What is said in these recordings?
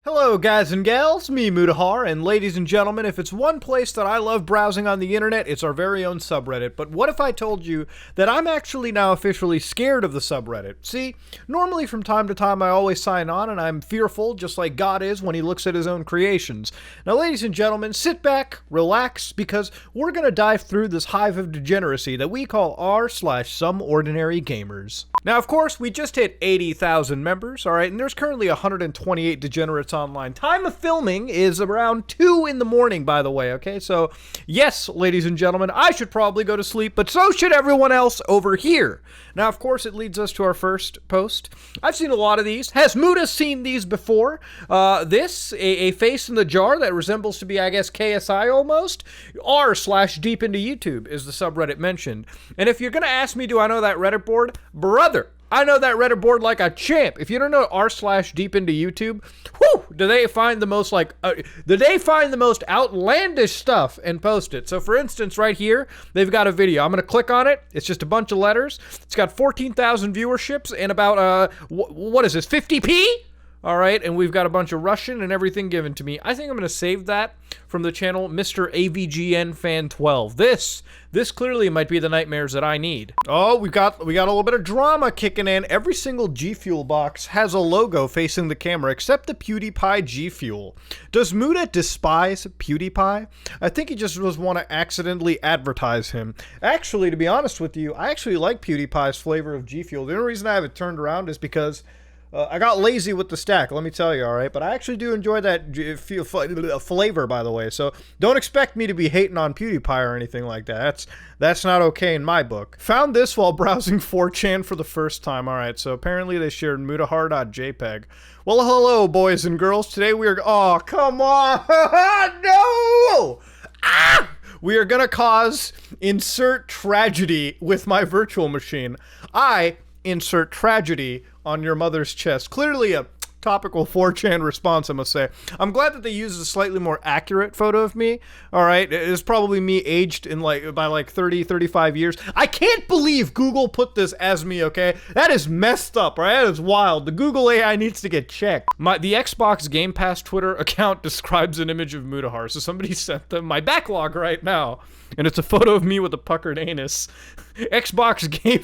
Hello guys and gals, me Mutahar, and ladies and gentlemen, if it's one place that I love browsing on the internet, it's our very own subreddit. But what if I told you that I'm actually now officially scared of the subreddit? See, normally from time to time I always sign on and I'm fearful, just like God is when he looks at his own creations. Now ladies and gentlemen, sit back, relax, because we're gonna dive through this hive of degeneracy that we call r/some ordinary gamers. Now of course, we just hit 80,000 members, alright, and there's currently 128 degenerates online. Time of filming is around 2 in the morning, by the way, okay? So, yes, ladies and gentlemen, I should probably go to sleep, but so should everyone else over here. Now, of course, it leads us to our first post. I've seen a lot of these. Has Muta seen these before? A face in the jar that resembles to be, I guess, KSI almost? r/deep into YouTube is the subreddit mentioned. And if you're gonna ask me, do I know that Reddit board? Brother, I know that Reddit board like a champ. If you don't know r/deep into YouTube, whew, do they find the most outlandish stuff and post it. So for instance, right here, they've got a video. I'm gonna click on it. It's just a bunch of letters. It's got 14,000 viewerships and about, what is this, 50p? All right, and we've got a bunch of Russian and everything given to me. I think I'm going to save that from the channel Mr. AVGN Fan 12. This clearly might be the nightmares that I need. Oh, we got a little bit of drama kicking in. Every single G Fuel box has a logo facing the camera except the PewDiePie G Fuel. Does Muta despise PewDiePie? I think he just was want to accidentally advertise him. Actually, to be honest with you, I actually like PewDiePie's flavor of G Fuel. The only reason I have it turned around is because I got lazy with the stack, let me tell you, alright? But I actually do enjoy that flavor, by the way. So don't expect me to be hating on PewDiePie or anything like that. That's not okay in my book. Found this while browsing 4chan for the first time. Alright, so apparently they shared mutahar.jpg. Well, hello, boys and girls. Today we are... Oh, come on! No! Ah! We are gonna cause insert tragedy with my virtual machine. I insert tragedy on your mother's chest. Clearly a topical 4chan response, I must say. I'm glad that they used a slightly more accurate photo of me. All right, it is probably me aged in by 30, 35 years. I can't believe Google put this as me, okay? That is messed up, right? That is wild. The Google AI needs to get checked. The Xbox Game Pass Twitter account describes an image of Mutahar, so somebody sent them my backlog right now, and it's a photo of me with a puckered anus. Xbox Game...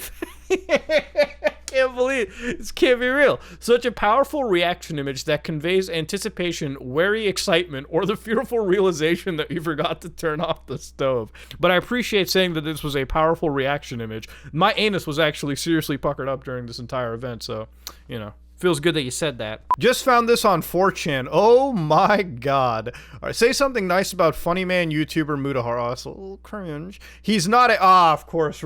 Can't believe this can't be real. Such a powerful reaction image that conveys anticipation, wary excitement, or the fearful realization that you forgot to turn off the stove. But I appreciate saying that this was a powerful reaction image. My anus was actually seriously puckered up during this entire event, so, you know. Feels good that you said that. Just found this on 4chan. Oh my god. Alright, say something nice about funny man YouTuber Mutahar. Oh, that's a little cringe. He's not a... of course.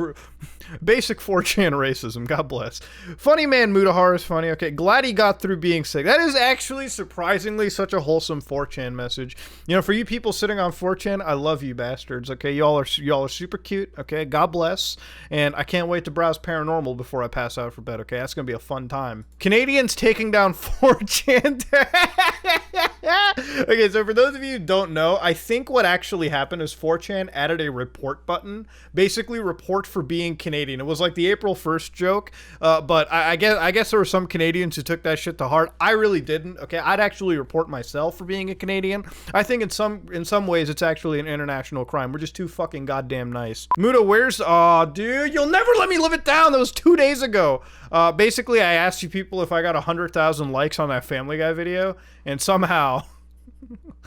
Basic 4chan racism. God bless. Funny man Mutahar is funny. Okay, glad he got through being sick. That is actually surprisingly such a wholesome 4chan message. You know, for you people sitting on 4chan, I love you bastards. Okay, y'all are super cute. Okay, God bless. And I can't wait to browse paranormal before I pass out for bed. Okay, that's gonna be a fun time. Canadians taking down 4chan. Okay, so for those of you who don't know, I think what actually happened is 4chan added a report button. Basically, report for being Canadian. It was like the April 1st joke, but I guess there were some Canadians who took that shit to heart. I really didn't. Okay, I'd actually report myself for being a Canadian. I think in some ways it's actually an international crime. We're just too fucking goddamn nice. Muta, where's... Aw, dude, you'll never let me live it down. That was 2 days ago. Basically, I asked you people if I got 100,000 likes on that Family Guy video, and somehow...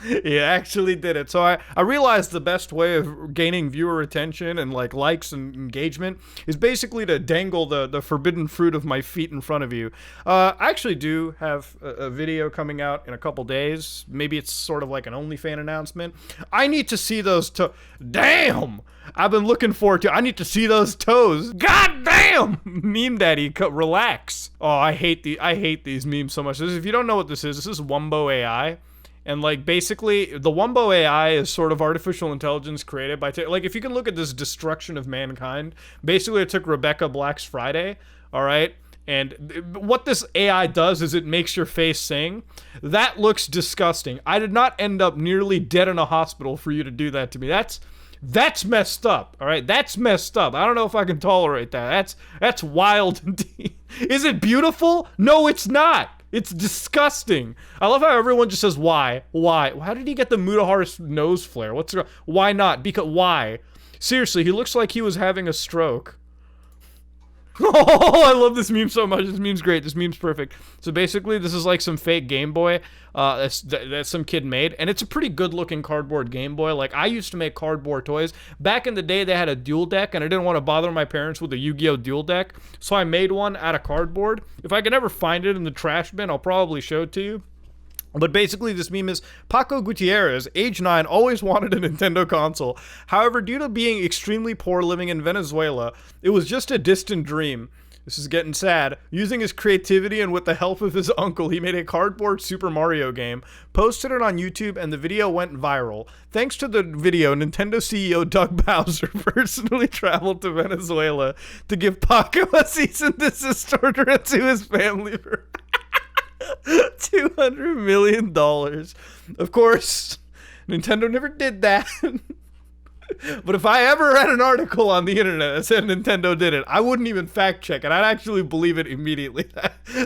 he actually did it. So I realized the best way of gaining viewer attention and likes and engagement is basically to dangle the forbidden fruit of my feet in front of you. I actually do have a video coming out in a couple days. Maybe it's sort of like an OnlyFans announcement. I need to see those Damn! I've been looking forward to... I need to see those toes. God damn! Meme daddy, relax. Oh, I hate these memes so much. If you don't know what this is Wumbo AI. And basically the Wumbo AI is sort of artificial intelligence created by if you can look at this destruction of mankind, basically it took Rebecca Black's Friday, all right? And what this AI does is it makes your face sing. That looks disgusting. I did not end up nearly dead in a hospital for you to do that to me. That's messed up, all right? That's messed up. I don't know if I can tolerate that. That's wild indeed. Is it beautiful? No, it's not. It's disgusting. I love how everyone just says, why? Why? How did he get the Mutahara's nose flare? Why not? Because, why? Seriously, he looks like he was having a stroke. Oh, I love this meme so much. This meme's great. This meme's perfect. So basically, this is like some fake Game Boy that some kid made, and it's a pretty good-looking cardboard Game Boy. Like, I used to make cardboard toys. Back in the day, they had a dual deck, and I didn't want to bother my parents with a Yu-Gi-Oh! Dual deck, so I made one out of cardboard. If I can ever find it in the trash bin, I'll probably show it to you. But basically, this meme is, Paco Gutierrez, age 9, always wanted a Nintendo console. However, due to being extremely poor living in Venezuela, it was just a distant dream. This is getting sad. Using his creativity and with the help of his uncle, he made a cardboard Super Mario game, posted it on YouTube, and the video went viral. Thanks to the video, Nintendo CEO Doug Bowser personally traveled to Venezuela to give Paco a cease and desist order to his family for $200 million. Of course, Nintendo never did that. But if I ever read an article on the internet that said Nintendo did it, I wouldn't even fact check it. I'd actually believe it immediately.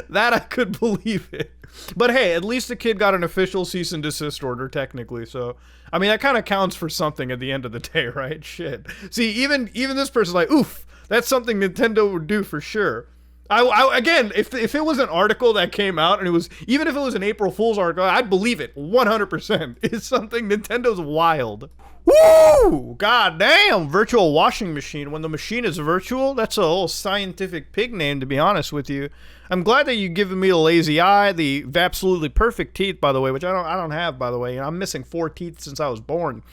That I could believe it. But hey, at least the kid got an official cease and desist order, technically. So, I mean, that kind of counts for something at the end of the day, right? Shit. See, even this person's like, oof, that's something Nintendo would do for sure. Again, if it was an article that came out and it was, even if it was an April Fool's article, I'd believe it 100%. It's something, Nintendo's wild. Woo! God damn, virtual washing machine. When the machine is virtual, that's a whole scientific pig name, to be honest with you. I'm glad that you've given me the lazy eye, the absolutely perfect teeth, by the way, which I don't have, by the way. You know, I'm missing 4 teeth since I was born,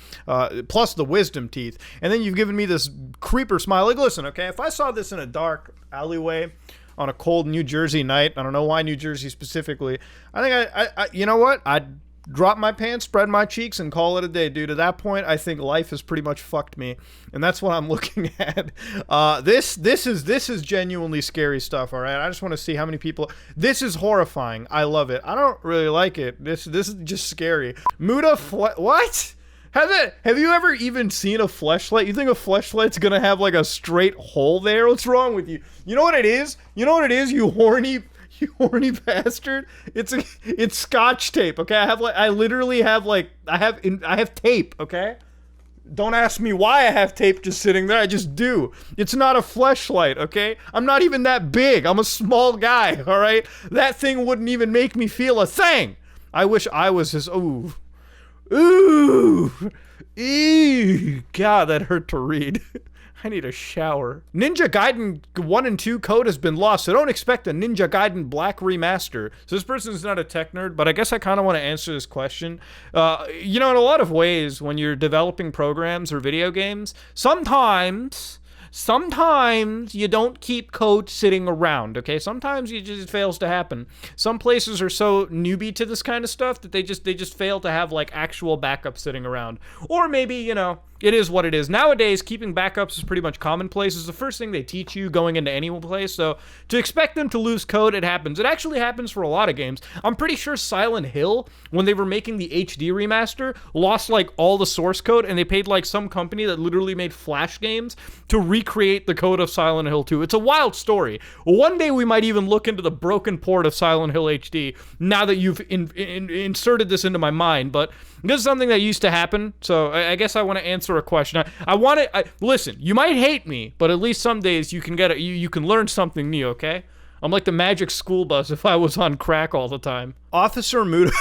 plus the wisdom teeth. And then you've given me this creeper smile. Like, listen, okay, if I saw this in a dark alleyway on a cold New Jersey night, I don't know why New Jersey specifically, I think I you know what? I'd drop my pants, spread my cheeks, and call it a day, dude. At that point, I think life has pretty much fucked me, and that's what I'm looking at. This is genuinely scary stuff. All right, I just want to see how many people. This is horrifying. I love it. I don't really like it. This is just scary. What? Have you ever even seen a fleshlight? You think a fleshlight's gonna have like a straight hole there? What's wrong with you? You know what it is? You know what it is? You horny bastard. It's Scotch tape, okay? I literally have tape, okay? Don't ask me why I have tape just sitting there. I just do. It's not a fleshlight, okay? I'm not even that big. I'm a small guy, all right? That thing wouldn't even make me feel a thing. I wish I was his. Ooh. Ew. God, that hurt to read. I need a shower. Ninja Gaiden 1 and 2 code has been lost, so don't expect a Ninja Gaiden Black remaster. So this person's not a tech nerd, but I guess I kind of want to answer this question. You know, in a lot of ways, when you're developing programs or video games, sometimes you don't keep code sitting around, okay? Sometimes it just fails to happen. Some places are so newbie to this kind of stuff that they just fail to have like actual backups sitting around. Or maybe, you know, it is what it is. Nowadays, keeping backups is pretty much commonplace. It's the first thing they teach you going into any place. So to expect them to lose code, it happens. It actually happens for a lot of games. I'm pretty sure Silent Hill, when they were making the HD remaster, lost like all the source code, and they paid like some company that literally made Flash games to recreate the code of Silent Hill 2. It's a wild story. One day we might even look into the broken port of Silent Hill HD now that you've inserted this into my mind, but this is something that used to happen, so I guess I want to answer a question. Listen, you might hate me, but at least some days you can you can learn something new, okay? I'm like the magic school bus if I was on crack all the time. Officer Muda,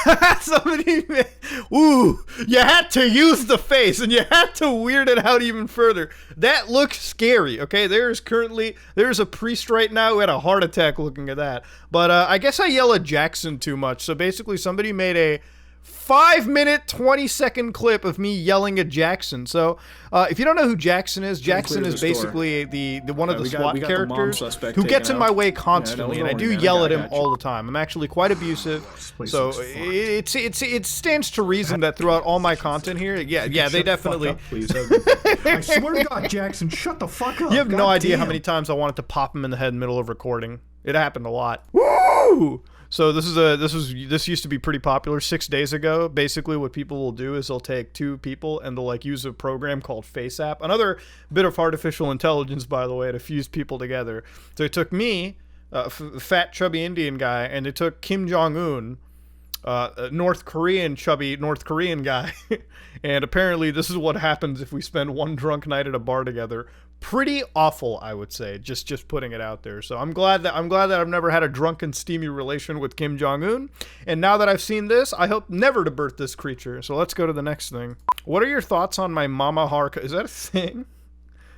ooh, you had to use the face, and you had to weird it out even further. That looks scary, okay? There's a priest right now who had a heart attack looking at that. But I guess I yell at Jackson too much, so basically somebody made a 5-minute, 20-second clip of me yelling at Jackson. So, if you don't know who Jackson is basically the one of the SWAT characters who gets in my way constantly, and I do yell at him all the time. I'm actually quite abusive, so it stands to reason that throughout all my content here, yeah, they definitely. I swear to God, Jackson, shut the fuck up. You have no idea how many times I wanted to pop him in the head in the middle of recording. It happened a lot. Woo! So this used to be pretty popular 6 days ago. Basically what people will do is they'll take 2 people and they'll like use a program called FaceApp. Another bit of artificial intelligence, by the way, to fuse people together. So it took me, fat chubby Indian guy, and they took Kim Jong-un, North Korean chubby North Korean guy, and apparently this is what happens if we spend one drunk night at a bar together. Pretty awful, I would say. Just putting it out there. So I'm glad that I've never had a drunken, steamy relation with Kim Jong-un. And now that I've seen this, I hope never to birth this creature. So let's go to the next thing. What are your thoughts on my mama harka? Is that a thing?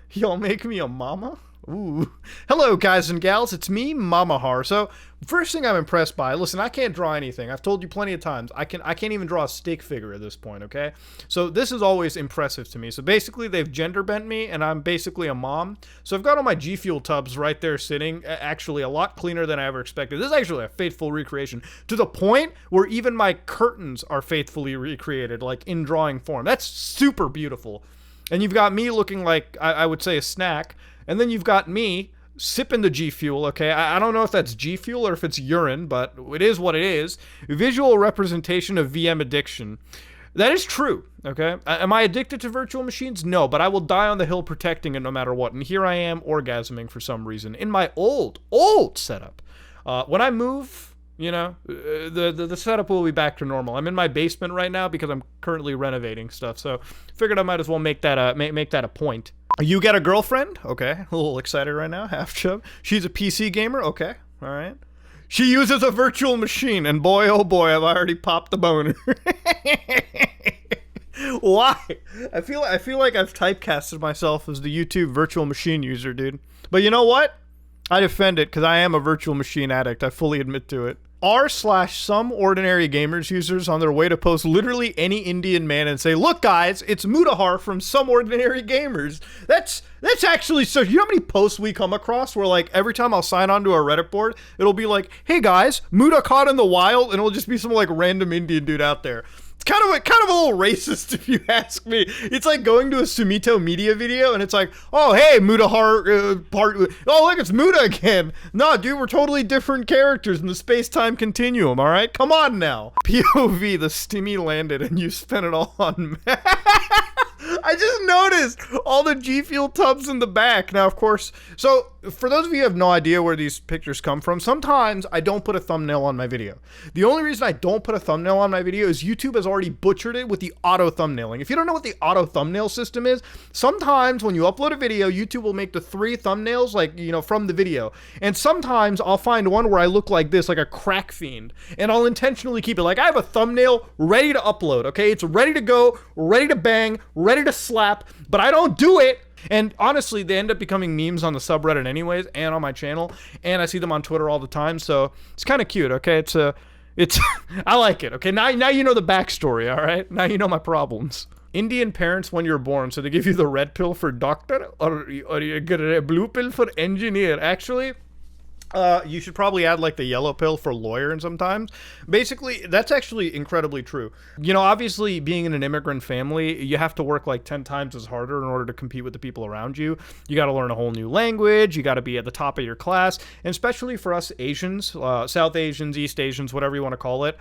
Y'all make me a mama? Ooh. Hello, guys and gals. It's me, Mama Har. So, first thing I'm impressed by, listen, I can't draw anything. I've told you plenty of times. I can't even draw a stick figure at this point, okay? So, this is always impressive to me. So, basically, they've gender bent me, and I'm basically a mom. So, I've got all my G Fuel tubs right there sitting, actually a lot cleaner than I ever expected. This is actually a faithful recreation, to the point where even my curtains are faithfully recreated, like in drawing form. That's super beautiful. And you've got me looking like, I would say, a snack. And then you've got me sipping the G Fuel, okay? I don't know if that's G Fuel or if it's urine, but it is what it is. Visual representation of VM addiction. That is true, okay? Am I addicted to virtual machines? No, but I will die on the hill protecting it no matter what. And here I am orgasming for some reason in my old setup. When I move, you know, the setup will be back to normal. I'm in my basement right now because I'm currently renovating stuff, so figured I might as well make that a point. You get a girlfriend? Okay. A little excited right now. Half chub. She's a PC gamer? Okay. All right. She uses a virtual machine, and boy, oh boy, have I already popped the boner. Why? I feel like I've typecasted myself as the YouTube virtual machine user, dude. But you know what? I defend it, because I am a virtual machine addict. I fully admit to it. R/some ordinary gamers users on their way to post literally any Indian man and say, look guys, it's Mudahar from Some Ordinary Gamers. That's actually so, you know how many posts we come across where like every time I'll sign on to a Reddit board, it'll be like, hey guys, Muda caught in the wild, and it'll just be some like random Indian dude out there. It's kind of a little racist if you ask me. It's like going to a Sumito Media video and it's like, oh hey, Mudahar oh look, it's Muda again. Nah, dude, we're totally different characters in the space-time continuum, alright? Come on now. POV, the stimmy landed and you spent it all on I just noticed all the G Fuel tubs in the back. Now, of course, so for those of you who have no idea where these pictures come from, sometimes I don't put a thumbnail on my video. The only reason I don't put a thumbnail on my video is YouTube has already butchered it with the auto thumbnailing. If you don't know what the auto thumbnail system is, sometimes when you upload a video, YouTube will make the 3 thumbnails, like, you know, from the video. And sometimes I'll find one where I look like this, like a crack fiend, and I'll intentionally keep it. Like, I have a thumbnail ready to upload, okay? It's ready to go, ready to bang, ready to slap, but I don't do it. And honestly, they end up becoming memes on the subreddit anyways, and on my channel, and I see them on Twitter all the time, so it's kind of cute, okay? It's I like it, okay? Now you know the backstory, all right? Now you know my problems. Indian parents when you're born, so they give you the red pill for doctor, or you get a blue pill for engineer. Actually, you should probably add like the yellow pill for lawyer and sometimes. Basically, that's actually incredibly true. You know, obviously being in an immigrant family, you have to work like 10 times as harder in order to compete with the people around you. You got to learn a whole new language. You got to be at the top of your class. And especially for us Asians, South Asians, East Asians, whatever you want to call it,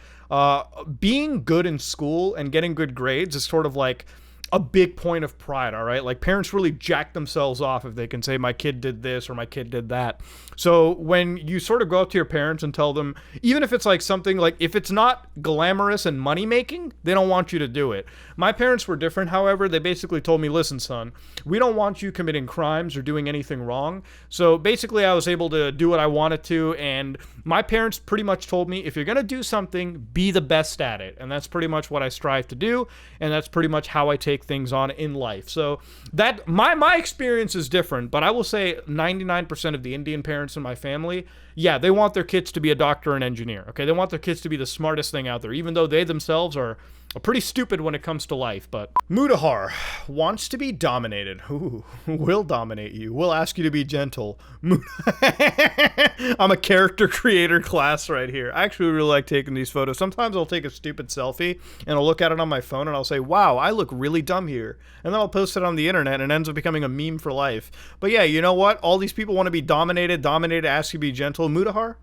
being good in school and getting good grades is sort of like a big point of pride, all right? Like, parents really jack themselves off if they can say, my kid did this or my kid did that. So when you sort of go up to your parents and tell them, even if it's like something like, if it's not glamorous and money making, they don't want you to do it. My parents were different, however. They basically told me, listen, son, we don't want you committing crimes or doing anything wrong. So basically I was able to do what I wanted to, and my parents pretty much told me, if you're going to do something, be the best at it. And that's pretty much what I strive to do, and that's pretty much how I take things on in life. So that my experience is different, but I will say 99% of the Indian parents in my family, yeah, they want their kids to be a doctor and engineer, okay? They want their kids to be the smartest thing out there, even though they themselves are pretty stupid when it comes to life. But Mudahar wants to be dominated. Ooh, we'll dominate you. We'll ask you to be gentle. I'm a character creator class right here. I actually really like taking these photos. Sometimes I'll take a stupid selfie and I'll look at it on my phone and I'll say, wow, I look really dumb here. And then I'll post it on the internet and it ends up becoming a meme for life. But yeah, you know what? All these people want to be dominated, ask you to be gentle. Mudahar?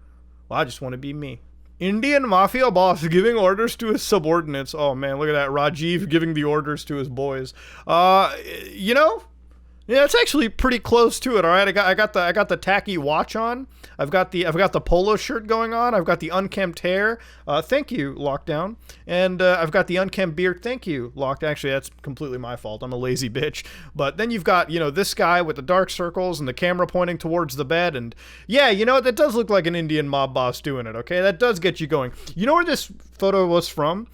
Well, I just want to be me. Indian mafia boss giving orders to his subordinates. Oh man, look at that. Rajiv giving the orders to his boys. You know, Yeah, it's actually pretty close to it. All right, I got the tacky watch on. I've got the polo shirt going on. I've got the unkempt hair. Thank you, Lockdown. And I've got the unkempt beard. Thank you, Lockdown. Actually, that's completely my fault. I'm a lazy bitch. But then you've got, this guy with the dark circles and the camera pointing towards the bed. And yeah, that does look like an Indian mob boss doing it. Okay, that does get you going. You know where this photo was from?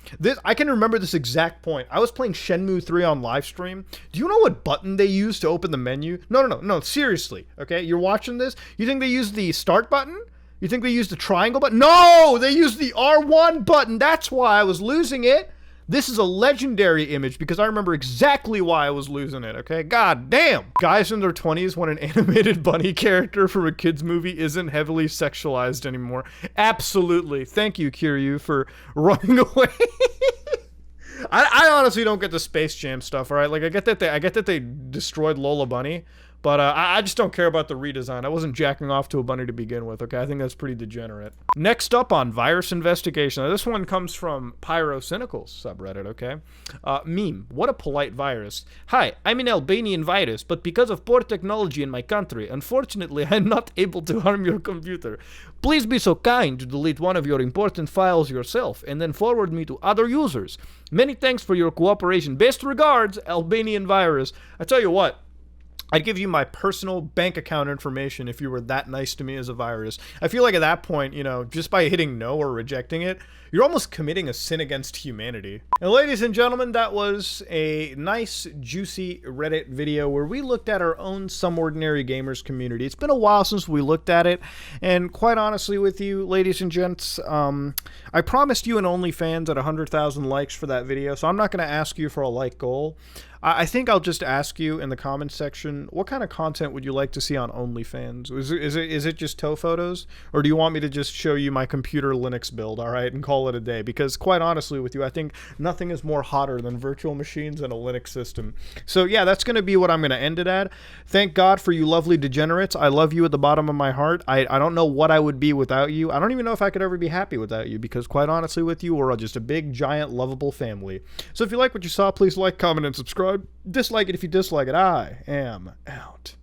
I can remember this exact point. I was playing Shenmue 3 on live stream. Do you know what button they used to open the menu? No, seriously, okay? You're watching this? You think they used the start button? You think they used the triangle button? No! They used the R1 button! That's why I was losing it! This is a legendary image because I remember exactly why I was losing it, okay? God damn! Guys in their 20s when an animated bunny character from a kid's movie isn't heavily sexualized anymore. Absolutely. Thank you, Kiryu, for running away. I honestly don't get the Space Jam stuff, all right? Like, I get that they destroyed Lola Bunny, but I just don't care about the redesign. I wasn't jacking off to a bunny to begin with, okay? I think that's pretty degenerate. Next up on Virus Investigation. Now, this one comes from Pyrocynical's subreddit, okay? Meme. What a polite virus. Hi, I'm an Albanian virus, but because of poor technology in my country, unfortunately, I'm not able to harm your computer. Please be so kind to delete one of your important files yourself and then forward me to other users. Many thanks for your cooperation. Best regards, Albanian virus. I tell you what, I'd give you my personal bank account information if you were that nice to me as a virus. I feel like at that point, just by hitting no or rejecting it, you're almost committing a sin against humanity. And ladies and gentlemen, that was a nice, juicy Reddit video where we looked at our own Some Ordinary Gamers community. It's been a while since we looked at it, and quite honestly with you, ladies and gents, I promised you an OnlyFans at 100,000 likes for that video, so I'm not going to ask you for a like goal. I think I'll just ask you in the comments section, what kind of content would you like to see on OnlyFans? Is it just toe photos? Or do you want me to just show you my computer Linux build, all right, and call it a day? Because quite honestly with you, I think nothing is more hotter than virtual machines and a Linux system. So yeah, that's going to be what I'm going to end it at. Thank God for you lovely degenerates. I love you at the bottom of my heart. I don't know what I would be without you. I don't even know if I could ever be happy without you, because quite honestly with you, we're just a big, giant, lovable family. So if you like what you saw, please like, comment, and subscribe. Dislike it if you dislike it. I am out.